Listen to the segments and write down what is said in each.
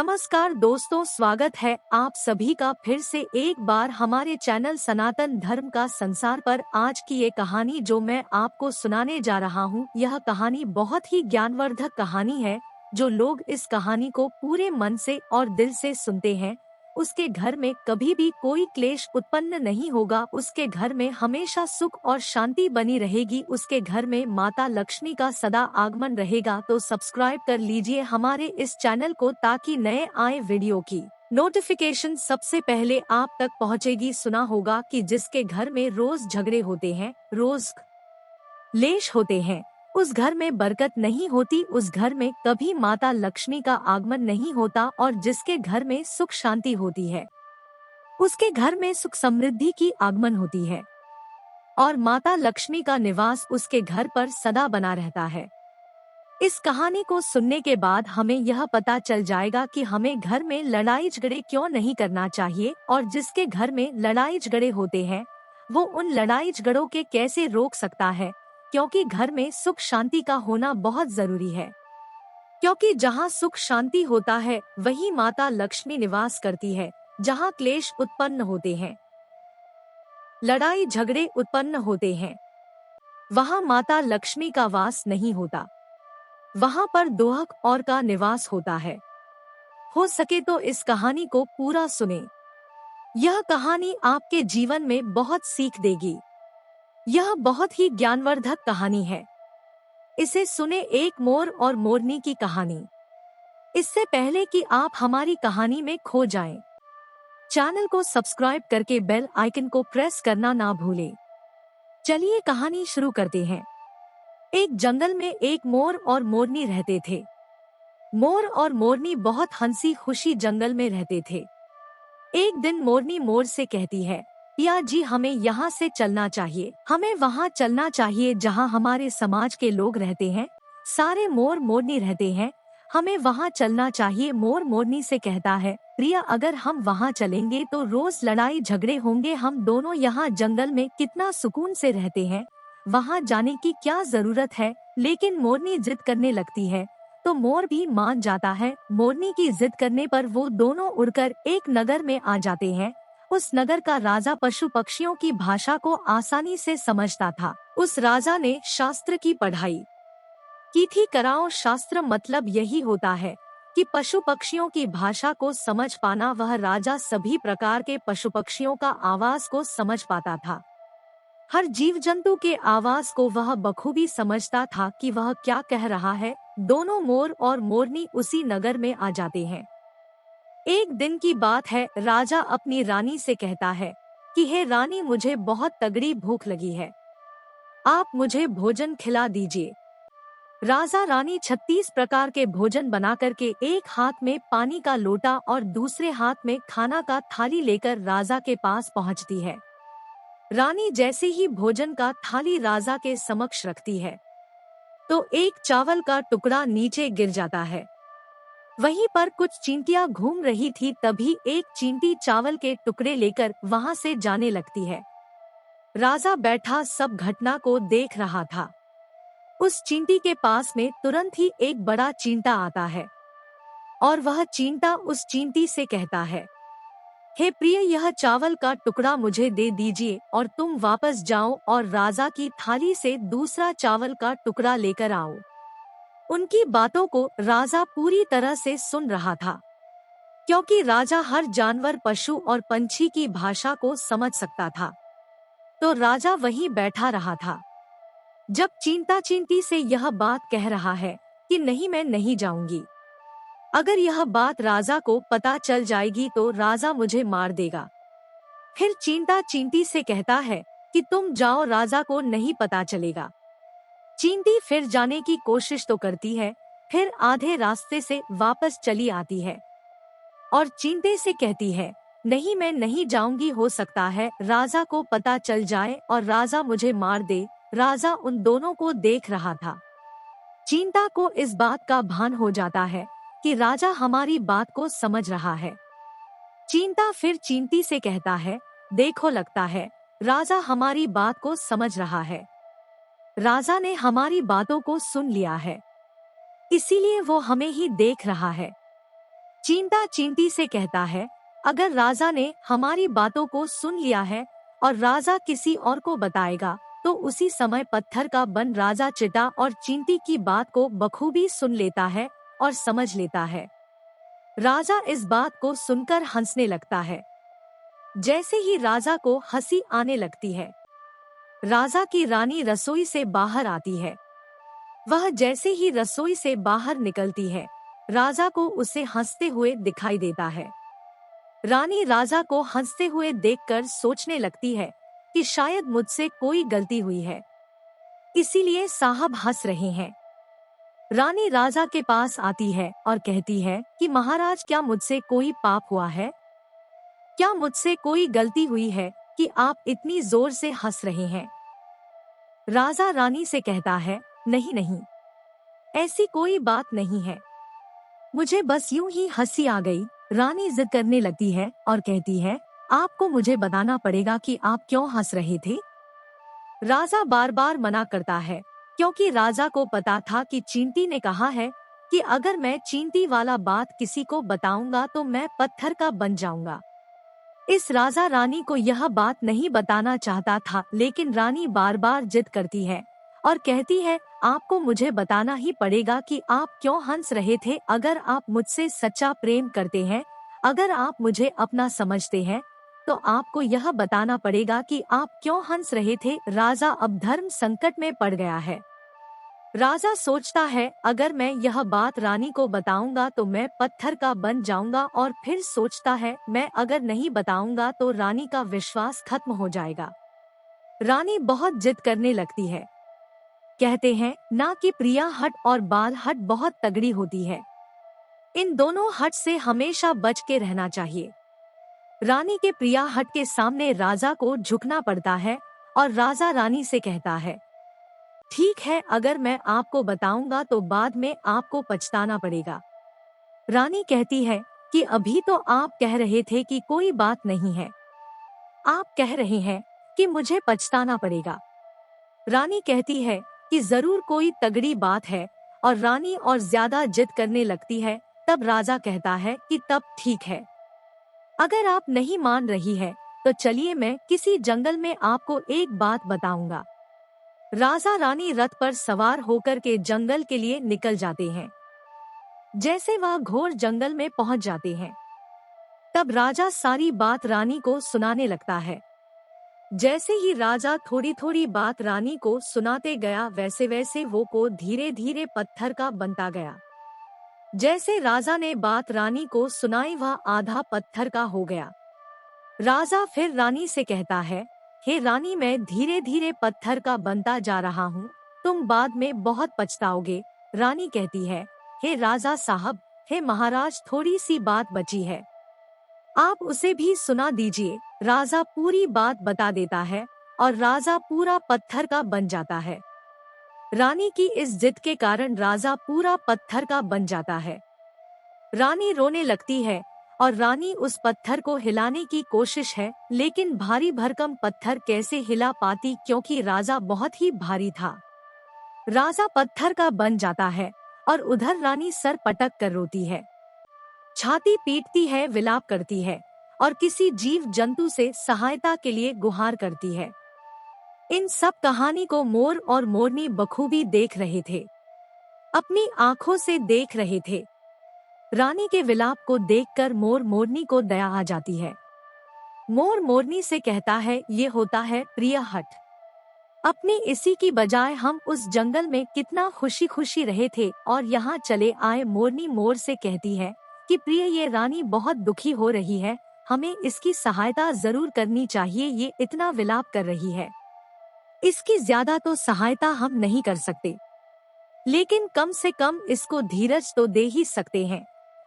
नमस्कार दोस्तों, स्वागत है आप सभी का फिर से एक बार हमारे चैनल सनातन धर्म का संसार पर। आज की ये कहानी जो मैं आपको सुनाने जा रहा हूँ, यह कहानी बहुत ही ज्ञानवर्धक कहानी है। जो लोग इस कहानी को पूरे मन से और दिल से सुनते हैं, उसके घर में कभी भी कोई क्लेश उत्पन्न नहीं होगा। उसके घर में हमेशा सुख और शांति बनी रहेगी। उसके घर में माता लक्ष्मी का सदा आगमन रहेगा। तो सब्सक्राइब कर लीजिए हमारे इस चैनल को, ताकि नए आए वीडियो की नोटिफिकेशन सबसे पहले आप तक पहुंचेगी। सुना होगा कि जिसके घर में रोज झगड़े होते हैं, रोज क्लेश होते हैं, उस घर में बरकत नहीं होती, उस घर में कभी माता लक्ष्मी का आगमन नहीं होता। और जिसके घर में सुख शांति होती है, उसके घर में सुख समृद्धि की आगमन होती है और माता लक्ष्मी का निवास उसके घर पर सदा बना रहता है। इस कहानी को सुनने के बाद हमें यह पता चल जाएगा कि हमें घर में लड़ाई झगड़े क्यों नहीं करना चाहिए, और जिसके घर में लड़ाई झगड़े होते हैं वो उन लड़ाई झगड़ों के कैसे रोक सकता है। क्योंकि घर में सुख शांति का होना बहुत जरूरी है, क्योंकि जहाँ सुख शांति होता है वही माता लक्ष्मी निवास करती है। जहाँ क्लेश उत्पन्न होते हैं, लड़ाई झगड़े उत्पन्न होते हैं, वहाँ माता लक्ष्मी का वास नहीं होता, वहाँ पर दोहक और का निवास होता है। हो सके तो इस कहानी को पूरा सुने। यह कहानी आपके जीवन में बहुत सीख देगी। यह बहुत ही ज्ञानवर्धक कहानी है। इसे सुने एक मोर और मोरनी की कहानी। इससे पहले कि आप हमारी कहानी में खो जाएं, चैनल को सब्सक्राइब करके बेल आइकन को प्रेस करना ना भूलें। चलिए कहानी शुरू करते हैं। एक जंगल में एक मोर और मोरनी रहते थे। मोर और मोरनी बहुत हंसी खुशी जंगल में रहते थे। एक दिन मोरनी मोर से कहती है, पिया जी, हमें यहाँ से चलना चाहिए, हमें वहाँ चलना चाहिए जहाँ हमारे समाज के लोग रहते हैं, सारे मोर मोरनी रहते हैं, हमें वहाँ चलना चाहिए। मोर मोरनी से कहता है, प्रिया, अगर हम वहाँ चलेंगे तो रोज लड़ाई झगड़े होंगे, हम दोनों यहाँ जंगल में कितना सुकून से रहते हैं, वहाँ जाने की क्या जरूरत है। लेकिन मोरनी जिद करने लगती है तो मोर भी मान जाता है। मोरनी की जिद करने पर वो दोनों उड़कर एक नगर में आ जाते हैं। उस नगर का राजा पशु पक्षियों की भाषा को आसानी से समझता था। उस राजा ने शास्त्र की पढ़ाई की थी। कराओ शास्त्र मतलब यही होता है कि पशु पक्षियों की भाषा को समझ पाना। वह राजा सभी प्रकार के पशु पक्षियों का आवाज को समझ पाता था। हर जीव जंतु के आवाज को वह बखूबी समझता था कि वह क्या कह रहा है। दोनों मोर और मोरनी उसी नगर में आ जाते हैं। एक दिन की बात है, राजा अपनी रानी से कहता है कि हे रानी, मुझे बहुत तगड़ी भूख लगी है, आप मुझे भोजन खिला दीजिए। राजा रानी 36 प्रकार के भोजन बना करके एक हाथ में पानी का लोटा और दूसरे हाथ में खाना का थाली लेकर राजा के पास पहुंचती है। रानी जैसे ही भोजन का थाली राजा के समक्ष रखती है तो एक चावल का टुकड़ा नीचे गिर जाता है। वहीं पर कुछ चींटियां घूम रही थी। तभी एक चींटी चावल के टुकड़े लेकर वहां से जाने लगती है। राजा बैठा सब घटना को देख रहा था। उस चींटी के पास में तुरंत ही एक बड़ा चींटा आता है और वह चींटा उस चींटी से कहता है, हे प्रिय, यह चावल का टुकड़ा मुझे दे दीजिए और तुम वापस जाओ और राजा की थाली से दूसरा चावल का टुकड़ा लेकर आओ। उनकी बातों को राजा पूरी तरह से सुन रहा था, क्योंकि राजा हर जानवर, पशु और पंछी की भाषा को समझ सकता था। तो राजा वहीं बैठा रहा था। जब चींटा चींटी से यह बात कह रहा है कि नहीं, मैं नहीं जाऊंगी, अगर यह बात राजा को पता चल जाएगी तो राजा मुझे मार देगा। फिर चींटा चींटी से कहता है कि तुम जाओ, राजा को नहीं पता चलेगा। चींटी फिर जाने की कोशिश तो करती है, फिर आधे रास्ते से वापस चली आती है और चींटे से कहती है, नहीं, मैं नहीं जाऊंगी, हो सकता है राजा को पता चल जाए और राजा मुझे मार दे। राजा उन दोनों को देख रहा था। चींटा को इस बात का भान हो जाता है कि राजा हमारी बात को समझ रहा है। चींटा फिर चींटी से कहता है, देखो, लगता है राजा हमारी बात को समझ रहा है, राजा ने हमारी बातों को सुन लिया है, इसीलिए वो हमें ही देख रहा है। चींटा चींटी से कहता है, अगर राजा ने हमारी बातों को सुन लिया है और राजा किसी और को बताएगा तो उसी समय पत्थर का बन राजा चिटा और चींटी की बात को बखूबी सुन लेता है और समझ लेता है। राजा इस बात को सुनकर हंसने लगता है। जैसे ही राजा को हंसी आने लगती है, राजा की रानी रसोई से बाहर आती है। वह जैसे ही रसोई से बाहर निकलती है, राजा को उसे हंसते हुए दिखाई देता है। रानी राजा को हंसते हुए देखकर सोचने लगती है कि शायद मुझसे कोई गलती हुई है, इसीलिए साहब हंस रहे हैं। रानी राजा के पास आती है और कहती है कि महाराज, क्या मुझसे कोई पाप हुआ है? क्या मुझसे कोई गलती हुई है कि आप इतनी जोर से हंस रहे हैं? राजा रानी से कहता है, नहीं नहीं, ऐसी कोई बात नहीं है, मुझे बस यूं ही हंसी आ गई। रानी जिद करने लगती है और कहती है, आपको मुझे बताना पड़ेगा कि आप क्यों हंस रहे थे। राजा बार बार मना करता है, क्योंकि राजा को पता था कि चींटी ने कहा है कि अगर मैं चींटी वाला बात किसी को बताऊंगा तो मैं पत्थर का बन जाऊंगा। इस राजा रानी को यह बात नहीं बताना चाहता था, लेकिन रानी बार बार जिद करती है और कहती है, आपको मुझे बताना ही पड़ेगा कि आप क्यों हंस रहे थे। अगर आप मुझसे सच्चा प्रेम करते हैं, अगर आप मुझे अपना समझते हैं, तो आपको यह बताना पड़ेगा कि आप क्यों हंस रहे थे। राजा अब धर्म संकट में पड़ गया है। राजा सोचता है, अगर मैं यह बात रानी को बताऊंगा तो मैं पत्थर का बन जाऊंगा, और फिर सोचता है, मैं अगर नहीं बताऊंगा तो रानी का विश्वास खत्म हो जाएगा। रानी बहुत जिद करने लगती है। कहते हैं ना कि प्रिया हट और बाल हट बहुत तगड़ी होती है, इन दोनों हट से हमेशा बच के रहना चाहिए। रानी के प्रिया हट के सामने राजा को झुकना पड़ता है और राजा रानी से कहता है, ठीक है, अगर मैं आपको बताऊंगा तो बाद में आपको पछताना पड़ेगा। रानी कहती है कि अभी तो आप कह रहे थे कि कोई बात नहीं है, आप कह रहे हैं कि मुझे पछताना पड़ेगा। रानी कहती है कि जरूर कोई तगड़ी बात है, और रानी और ज्यादा जिद करने लगती है। तब राजा कहता है कि तब ठीक है, अगर आप नहीं मान रही है तो चलिए मैं किसी जंगल में आपको एक बात बताऊंगा। राजा रानी रथ पर सवार होकर के जंगल के लिए निकल जाते हैं। जैसे वह घोर जंगल में पहुंच जाते हैं, तब राजा सारी बात रानी को सुनाने लगता है। जैसे ही राजा थोड़ी थोड़ी बात रानी को सुनाते गया, वैसे वैसे वो को धीरे धीरे पत्थर का बनता गया। जैसे राजा ने बात रानी को सुनाई, वह आधा पत्थर का हो गया। राजा फिर रानी से कहता है, हे रानी, मैं धीरे धीरे पत्थर का बनता जा रहा हूँ, तुम बाद में बहुत पछताओगे। रानी कहती है, हे राजा साहब, हे महाराज, थोड़ी सी बात बची है, आप उसे भी सुना दीजिए। राजा पूरी बात बता देता है और राजा पूरा पत्थर का बन जाता है। रानी की इस जिद के कारण राजा पूरा पत्थर का बन जाता है। रानी रोने लगती है और रानी उस पत्थर को हिलाने की कोशिश है, लेकिन भारी भरकम पत्थर कैसे हिला पाती, क्योंकि राजा बहुत ही भारी था। राजा पत्थर का बन जाता है और उधर रानी सर पटक कर रोती है, छाती पीटती है, विलाप करती है और किसी जीव जंतु से सहायता के लिए गुहार करती है। इन सब कहानी को मोर और मोरनी बखूबी देख रहे थे, अपनी आँखों से देख रहे थे। रानी के विलाप को देखकर मोर मोरनी को दया आ जाती है। मोर मोरनी से कहता है, ये होता है प्रिय हट, अपनी इसी की बजाय हम उस जंगल में कितना खुशी खुशी रहे थे और यहाँ चले आए। मोरनी मोर से कहती है कि प्रिय, ये रानी बहुत दुखी हो रही है, हमें इसकी सहायता जरूर करनी चाहिए, ये इतना विलाप कर रही है, इसकी ज्यादा तो सहायता हम नहीं कर सकते, लेकिन कम से कम इसको धीरज तो दे ही सकते हैं,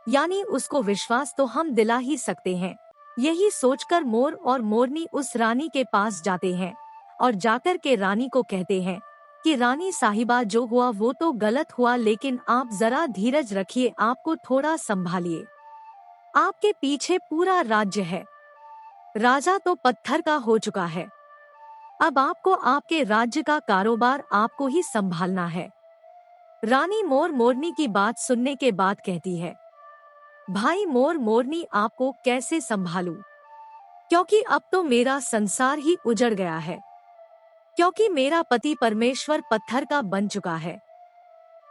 यानी उसको विश्वास तो हम दिला ही सकते हैं। यही सोचकर मोर और मोरनी उस रानी के पास जाते हैं और जाकर के रानी को कहते हैं कि रानी साहिबा, जो हुआ वो तो गलत हुआ, लेकिन आप जरा धीरज रखिए, आपको थोड़ा संभालिए, आपके पीछे पूरा राज्य है, राजा तो पत्थर का हो चुका है, अब आपको आपके राज्य का कारोबार आपको ही संभालना है। रानी मोर मोरनी की बात सुनने के बाद कहती है, भाई मोर मोरनी आपको कैसे संभालूं? क्योंकि अब तो मेरा संसार ही उजड़ गया है। क्योंकि मेरा पति परमेश्वर पत्थर का बन चुका है।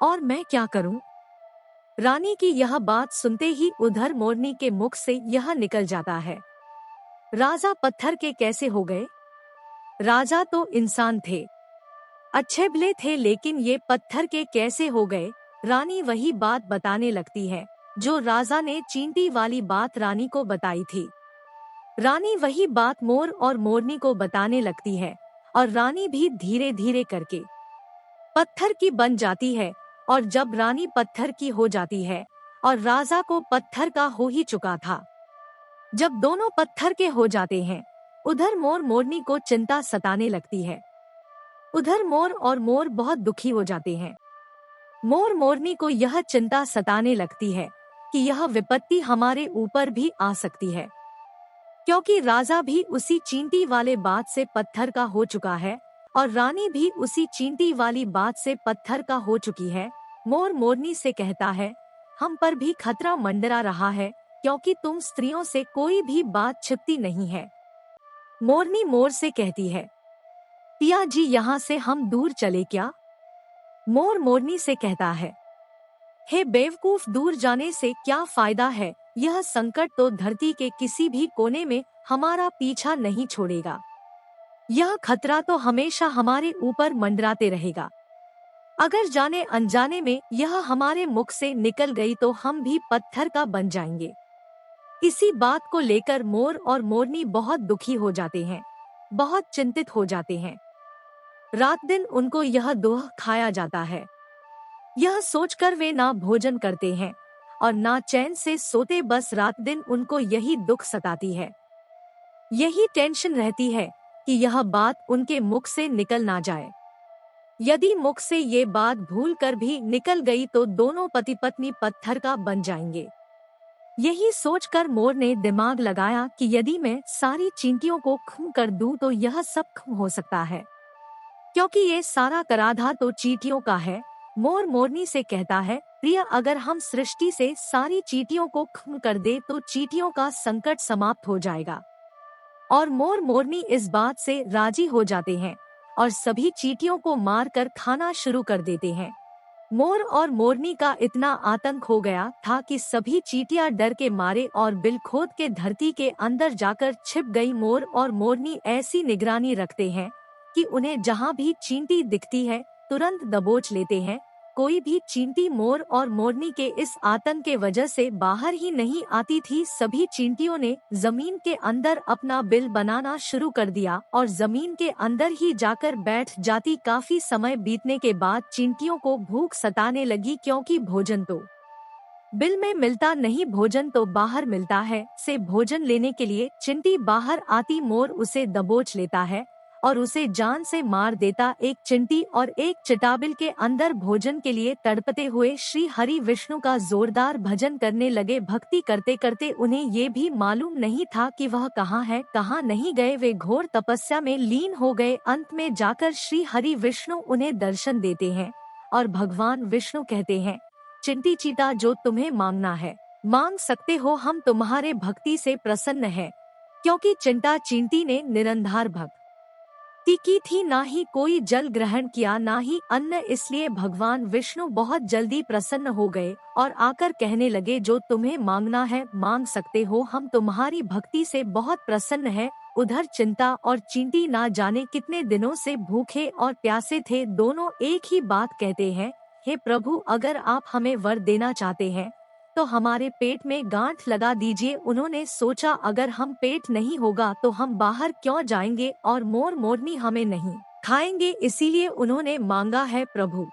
और मैं क्या करूं? रानी की यह बात सुनते ही उधर मोरनी के मुख से यह निकल जाता है, राजा पत्थर के कैसे हो गए? राजा तो इंसान थे, अच्छे भले थे, लेकिन ये पत्थर के कैसे हो गए? रानी वही बात बताने लगती है जो राजा ने चींटी वाली बात रानी को बताई थी। रानी वही बात मोर और मोरनी को बताने लगती है और रानी भी धीरे धीरे करके पत्थर की बन जाती है। और जब रानी पत्थर की हो जाती है और राजा को पत्थर का हो ही चुका था, जब दोनों पत्थर के हो जाते हैं, उधर मोर मोरनी को चिंता सताने लगती है। उधर मोर और मोर बहुत दुखी हो जाते हैं। मोर मोरनी को यह चिंता सताने लगती है कि यह विपत्ति हमारे ऊपर भी आ सकती है, क्योंकि राजा भी उसी चींटी वाले बात से पत्थर का हो चुका है और रानी भी उसी चींटी वाली बात से पत्थर का हो चुकी है। मोर मोरनी से कहता है, हम पर भी खतरा मंडरा रहा है, क्योंकि तुम स्त्रियों से कोई भी बात छिपती नहीं है। मोरनी मोर से कहती है, पिया जी यहाँ से हम दूर चले क्या? मोर मोरनी से कहता है, हे बेवकूफ, दूर जाने से क्या फायदा है? यह संकट तो धरती के किसी भी कोने में हमारा पीछा नहीं छोड़ेगा। यह खतरा तो हमेशा हमारे ऊपर मंडराते रहेगा। अगर जाने अनजाने में यह हमारे मुख से निकल गई तो हम भी पत्थर का बन जाएंगे। इसी बात को लेकर मोर और मोरनी बहुत दुखी हो जाते हैं, बहुत चिंतित हो जाते हैं। रात दिन उनको यह दोह खाया जाता है। यह सोचकर वे ना भोजन करते हैं और ना चैन से सोते, बस रात दिन उनको यही दुख सताती है। यही टेंशन रहती है कि यह बात उनके मुख से निकल ना जाए। यदि मुख से ये बात भूल कर भी निकल गई तो दोनों पति पत्नी पत्थर का बन जाएंगे। यही सोचकर मोर ने दिमाग लगाया कि यदि मैं सारी चींटियों को खत्म कर दूं तो यह सब खत्म हो सकता है, क्योंकि ये सारा कराधा तो चींटियों का है। मोर मोरनी से कहता है, प्रिय, अगर हम सृष्टि से सारी चींटियों को खत्म कर दे तो चींटियों का संकट समाप्त हो जाएगा। और मोर मोरनी इस बात से राजी हो जाते हैं और सभी चींटियों को मार कर खाना शुरू कर देते हैं। मोर और मोरनी का इतना आतंक हो गया था कि सभी चींटियां डर के मारे और बिल खोद के धरती के अंदर जाकर छिप गई। मोर और मोरनी ऐसी निगरानी रखते हैं कि उन्हें जहां भी चींटी दिखती है तुरंत दबोच लेते हैं। कोई भी चींटी मोर और मोरनी के इस आतंक के वजह से बाहर ही नहीं आती थी। सभी चींटियों ने जमीन के अंदर अपना बिल बनाना शुरू कर दिया और जमीन के अंदर ही जाकर बैठ जाती। काफी समय बीतने के बाद चींटियों को भूख सताने लगी, क्योंकि भोजन तो बिल में मिलता नहीं, भोजन तो बाहर मिलता है। से भोजन लेने के लिए चींटी बाहर आती, मोर उसे दबोच लेता है और उसे जान से मार देता। एक चिंटी और एक चिटाबिल के अंदर भोजन के लिए तड़पते हुए श्री हरि विष्णु का जोरदार भजन करने लगे। भक्ति करते करते उन्हें ये भी मालूम नहीं था कि वह कहाँ है, कहाँ नहीं गए। वे घोर तपस्या में लीन हो गए। अंत में जाकर श्री हरि विष्णु उन्हें दर्शन देते हैं और भगवान विष्णु कहते हैं, चिंटी चीता, जो तुम्हें मांगना है मांग सकते हो, हम तुम्हारे भक्ति से प्रसन्न हैं। क्योंकि चिंटा चींटी ने निरंधार भक्ति की थी, ना ही कोई जल ग्रहण किया ना ही अन्न, इसलिए भगवान विष्णु बहुत जल्दी प्रसन्न हो गए और आकर कहने लगे, जो तुम्हें मांगना है मांग सकते हो, हम तुम्हारी भक्ति से बहुत प्रसन्न हैं। उधर चिंता और चींटी ना जाने कितने दिनों से भूखे और प्यासे थे। दोनों एक ही बात कहते हैं, हे प्रभु, अगर आप हमें वर देना चाहते हैं तो हमारे पेट में गांठ लगा दीजिए। उन्होंने सोचा, अगर हम पेट नहीं होगा तो हम बाहर क्यों जाएंगे और मोर मोरनी हमें नहीं खाएंगे, इसीलिए उन्होंने मांगा है, प्रभु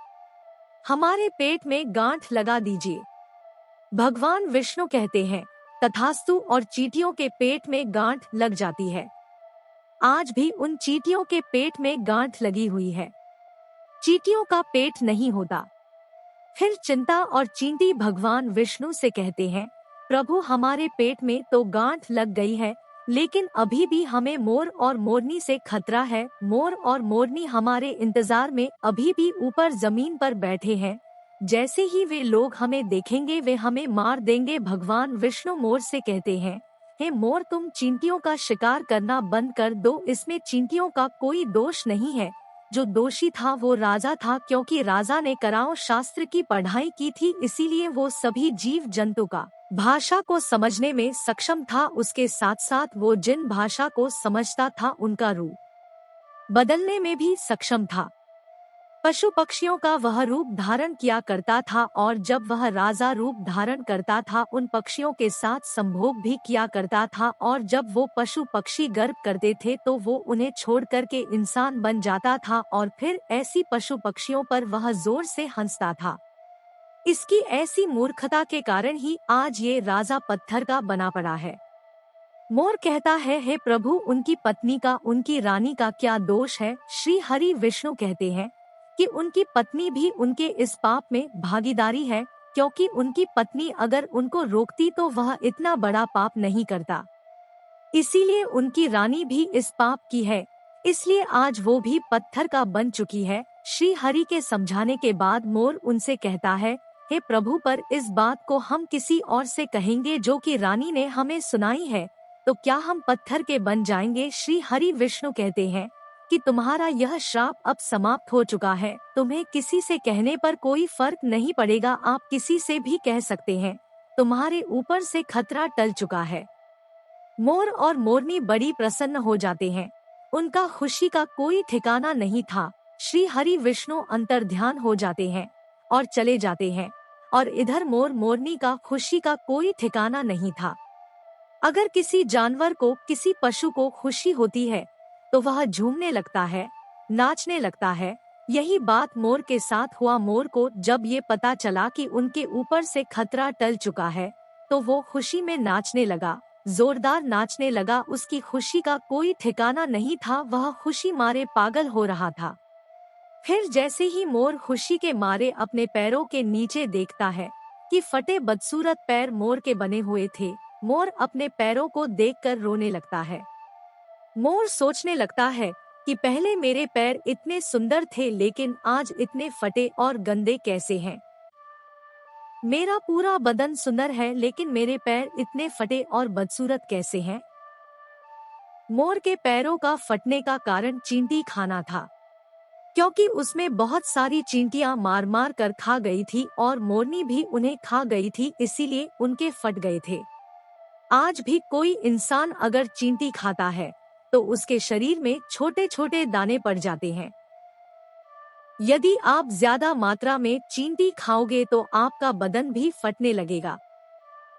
हमारे पेट में गांठ लगा दीजिए। भगवान विष्णु कहते हैं, तथास्तु, और चींटियों के पेट में गांठ लग जाती है। आज भी उन चींटियों के पेट में गांठ लगी हुई है। चींटियों का पेट नहीं होता। फिर चिंता और चींटी भगवान विष्णु से कहते हैं, प्रभु हमारे पेट में तो गांठ लग गई है, लेकिन अभी भी हमें मोर और मोरनी से खतरा है। मोर और मोरनी हमारे इंतजार में अभी भी ऊपर जमीन पर बैठे हैं। जैसे ही वे लोग हमें देखेंगे वे हमें मार देंगे। भगवान विष्णु मोर से कहते हैं, हे मोर, तुम चींटियों का शिकार करना बंद कर दो, इसमें चींटियों का कोई दोष नहीं है। जो दोषी था वो राजा था, क्योंकि राजा ने कराओ शास्त्र की पढ़ाई की थी, इसीलिए वो सभी जीव जंतु का भाषा को समझने में सक्षम था। उसके साथ साथ वो जिन भाषा को समझता था उनका रूप बदलने में भी सक्षम था। पशु पक्षियों का वह रूप धारण किया करता था, और जब वह राजा रूप धारण करता था उन पक्षियों के साथ संभोग भी किया करता था, और जब वो पशु पक्षी गर्भ करते थे तो वो उन्हें छोड़ करके इंसान बन जाता था, और फिर ऐसी पशु पक्षियों पर वह जोर से हंसता था। इसकी ऐसी मूर्खता के कारण ही आज ये राजा पत्थर का बना पड़ा है। मोर कहता है, हे प्रभु, उनकी पत्नी का, उनकी रानी का क्या दोष है? श्री हरि विष्णु कहते हैं कि उनकी पत्नी भी उनके इस पाप में भागीदारी है, क्योंकि उनकी पत्नी अगर उनको रोकती तो वह इतना बड़ा पाप नहीं करता। इसीलिए उनकी रानी भी इस पाप की है, इसलिए आज वो भी पत्थर का बन चुकी है। श्री हरि के समझाने के बाद मोर उनसे कहता है, हे प्रभु, पर इस बात को हम किसी और से कहेंगे जो कि रानी ने हमें सुनाई है, तो क्या हम पत्थर के बन जाएंगे? श्री हरि विष्णु कहते हैं कि तुम्हारा यह श्राप अब समाप्त हो चुका है, तुम्हें किसी से कहने पर कोई फर्क नहीं पड़ेगा, आप किसी से भी कह सकते हैं, तुम्हारे ऊपर से खतरा टल चुका है। मोर और मोरनी बड़ी प्रसन्न हो जाते हैं, उनका खुशी का कोई ठिकाना नहीं था। श्री हरि विष्णु अंतर्ध्यान हो जाते हैं और चले जाते हैं, और इधर मोर मोरनी का खुशी का कोई ठिकाना नहीं था। अगर किसी जानवर को, किसी पशु को खुशी होती है तो वह झूमने लगता है, नाचने लगता है। यही बात मोर के साथ हुआ। मोर को जब ये पता चला कि उनके ऊपर से खतरा टल चुका है तो वो खुशी में नाचने लगा, जोरदार नाचने लगा। उसकी खुशी का कोई ठिकाना नहीं था, वह खुशी मारे पागल हो रहा था। फिर जैसे ही मोर खुशी के मारे अपने पैरों के नीचे देखता है कि फटे बदसूरत पैर मोर के बने हुए थे, मोर अपने पैरों को देखकर रोने लगता है। मोर सोचने लगता है कि पहले मेरे पैर इतने सुंदर थे, लेकिन आज इतने फटे और गंदे कैसे हैं? मेरा पूरा बदन सुंदर है, लेकिन मेरे पैर इतने फटे और बदसूरत कैसे हैं? मोर के पैरों का फटने का कारण चींटी खाना था, क्योंकि उसमें बहुत सारी चींटियां मार मार कर खा गई थी और मोरनी भी उन्हें खा गई थी, इसीलिए उनके फट गए थे। आज भी कोई इंसान अगर चींटी खाता है तो उसके शरीर में छोटे छोटे दाने पड़ जाते हैं। यदि आप ज्यादा मात्रा में चींटी खाओगे तो आपका बदन भी फटने लगेगा।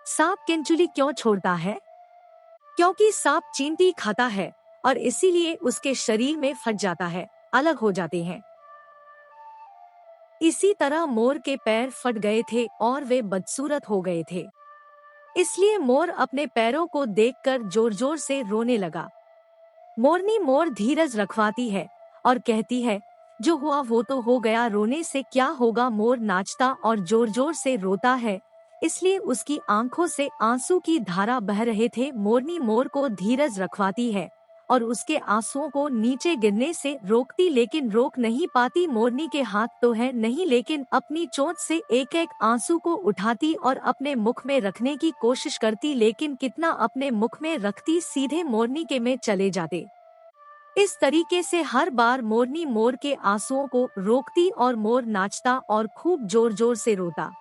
सांप केंचुली क्यों छोड़ता है? क्योंकि सांप चींटी खाता है और इसीलिए उसके शरीर में फट जाता है, अलग हो जाते हैं। इसी तरह मोर के पैर फट गए थे और वे बदसूरत हो गए थे, इसलिए मोर अपने पैरों को देखकर जोर जोर से रोने लगा। मोरनी मोर धीरज रखवाती है और कहती है, जो हुआ वो तो हो गया, रोने से क्या होगा। मोर नाचता और जोर जोर से रोता है, इसलिए उसकी आंखों से आंसू की धारा बह रहे थे। मोरनी मोर को धीरज रखवाती है और उसके आंसुओं को नीचे गिरने से रोकती, लेकिन रोक नहीं पाती। मोरनी के हाथ तो है नहीं, लेकिन अपनी चोंच से एक एक आंसू को उठाती और अपने मुख में रखने की कोशिश करती, लेकिन कितना अपने मुख में रखती, सीधे मोरनी के में चले जाते। इस तरीके से हर बार मोरनी मोर के आंसुओं को रोकती और मोर नाचता और खूब जोर जोर से रोता।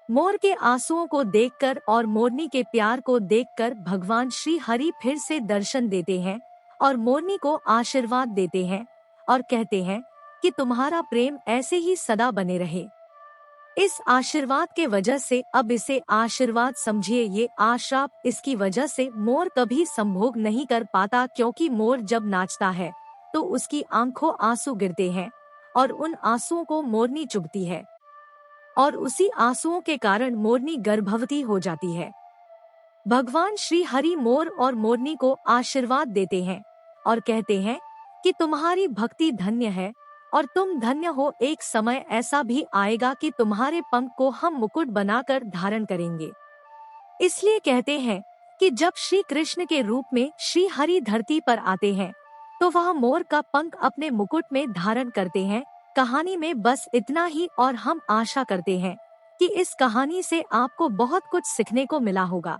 मोर के आंसुओं को देखकर और मोरनी के प्यार को देखकर भगवान श्री हरि फिर से दर्शन देते हैं और मोरनी को आशीर्वाद देते हैं और कहते हैं कि तुम्हारा प्रेम ऐसे ही सदा बने रहे। इस आशीर्वाद के वजह से अब इसे आशीर्वाद समझिए, ये आश्राप। इसकी वजह से मोर कभी संभोग नहीं कर पाता, क्योंकि मोर जब नाचता है तो उसकी आंखों आंसू गिरते हैं और उन आंसुओं को मोरनी चुभती है और उसी आंसुओं के कारण मोरनी गर्भवती हो जाती है। भगवान श्री हरि मोर और मोरनी को आशीर्वाद देते हैं और कहते हैं कि तुम्हारी भक्ति धन्य है और तुम धन्य हो। एक समय ऐसा भी आएगा कि तुम्हारे पंख को हम मुकुट बनाकर धारण करेंगे। इसलिए कहते हैं कि जब श्री कृष्ण के रूप में श्री हरि धरती पर आते हैं तो वह मोर का पंख अपने मुकुट में धारण करते हैं कहानी में बस इतना ही और हम आशा करते हैं कि इस कहानी से आपको बहुत कुछ सीखने को मिला होगा।